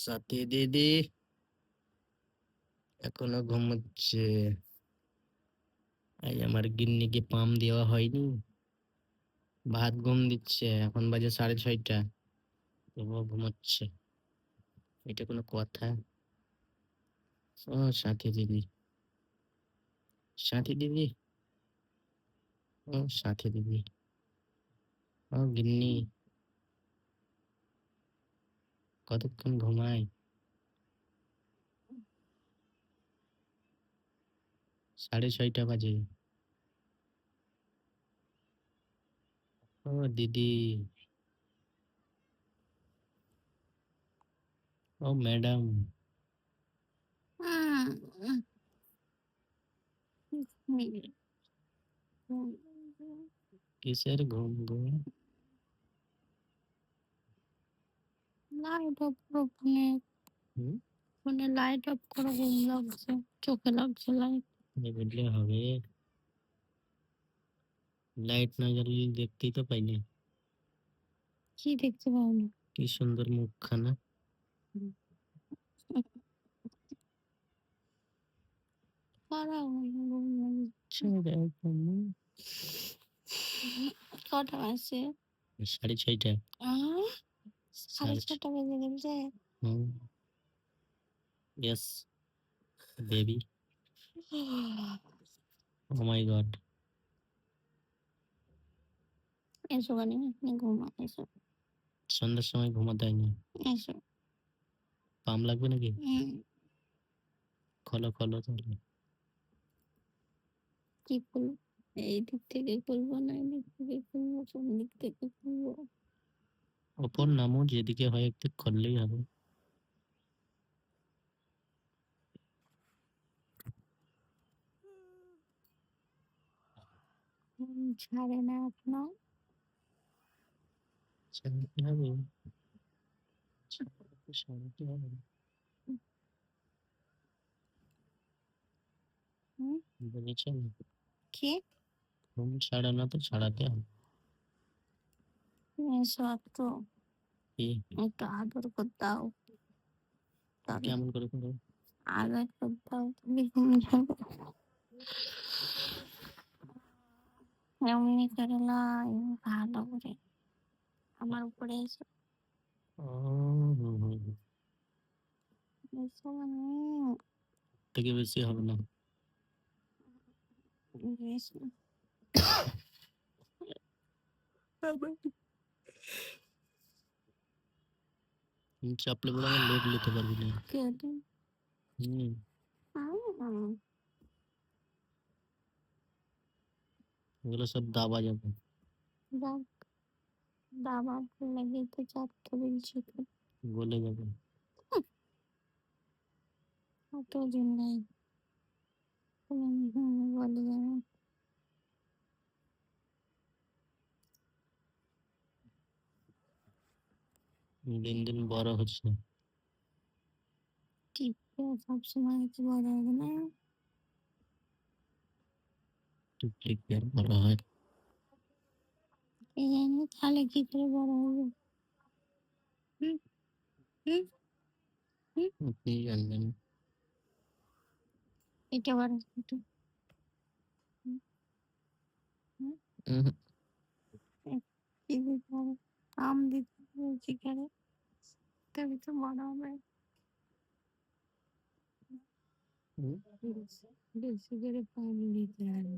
সাথী দিদি এখনো ঘুমোচ্ছে। এই আমার গিন্নিকে পাম দেওয়া হয়নি, ভাত ঘুম দিচ্ছে। এখন বাজে 6:30, তবুও ঘুমোচ্ছে। এটা কোনো কথা? ও সাথী দিদি, সাথী দিদি, ও সাথী দিদি, ও গিন্নি কতক্ষণ ঘুমায়? 6:30 বাজে। ও দিদি, ও ম্যাডাম, কিসের ঘুম গো? লাইট অফ করো ফোনে, হুম, ফোনে লাইট অফ করো, ঘুম লাগছে, চোখে লাগছে লাইট। বললে হবে? লাইট না জ্বালিয়ে দেখতেই তো পাই না। কি দেখতে পাও না? কি সুন্দর মুখখানা। খারাপ, ঘুম লাগছে। কটা আছে? 6:30। সাড়ে 6টা বেজে গেছে। ইয়েস বেবি, ও মাই গড। এসো গানি, ঘুমা, এসো সন্ধ্যার সময় ঘুমাতে হয় না? এসো। পাম লাগবে নাকি? খোলো খোলো তাহলে। কি খুলবো? এই দিক থেকে খুলবো না এই দিক থেকে খুলবো? কোন দিক থেকে খুলবো? ওপর নামো, যেদিকে হয় একটু খুললেই হবে। ছাড়ে না এখনো। শান্তি হবে, শান্তি হবে। বলেছেন কি? ঘুম ছাড়া না তো ছাড়াতে হবে। এসো একটু, একটু আদর করে দাও। কেমন করে করো? আদর করে দাও, তুমি ঘুম যাবে। এমনি করে লাই, ভালো করে আমার উপরে এসো। এসো মানে থেকে বেশি হবে না। এসো। চাপলে বলে আমার লোড নিতে পারবি না। এগুলো সব দাবা যাবে। দাবা লেগে তো চাপতে বলছি, গলে যাবে। অত দিন নেই বলে যাবে। দিন দিন বড় হচ্ছে। টিপে সবসময় কিছু বড় হবে না। টিপলে বড় হয়। এই জানি তাহলে কি করে বড় হবে? আপনি জানবেন। এটা বড় একটু কি দিতে হবে? আম দিতে বলছি কেন? তবে তো বড় হবে। বেশি করে পানি দিতে হবে।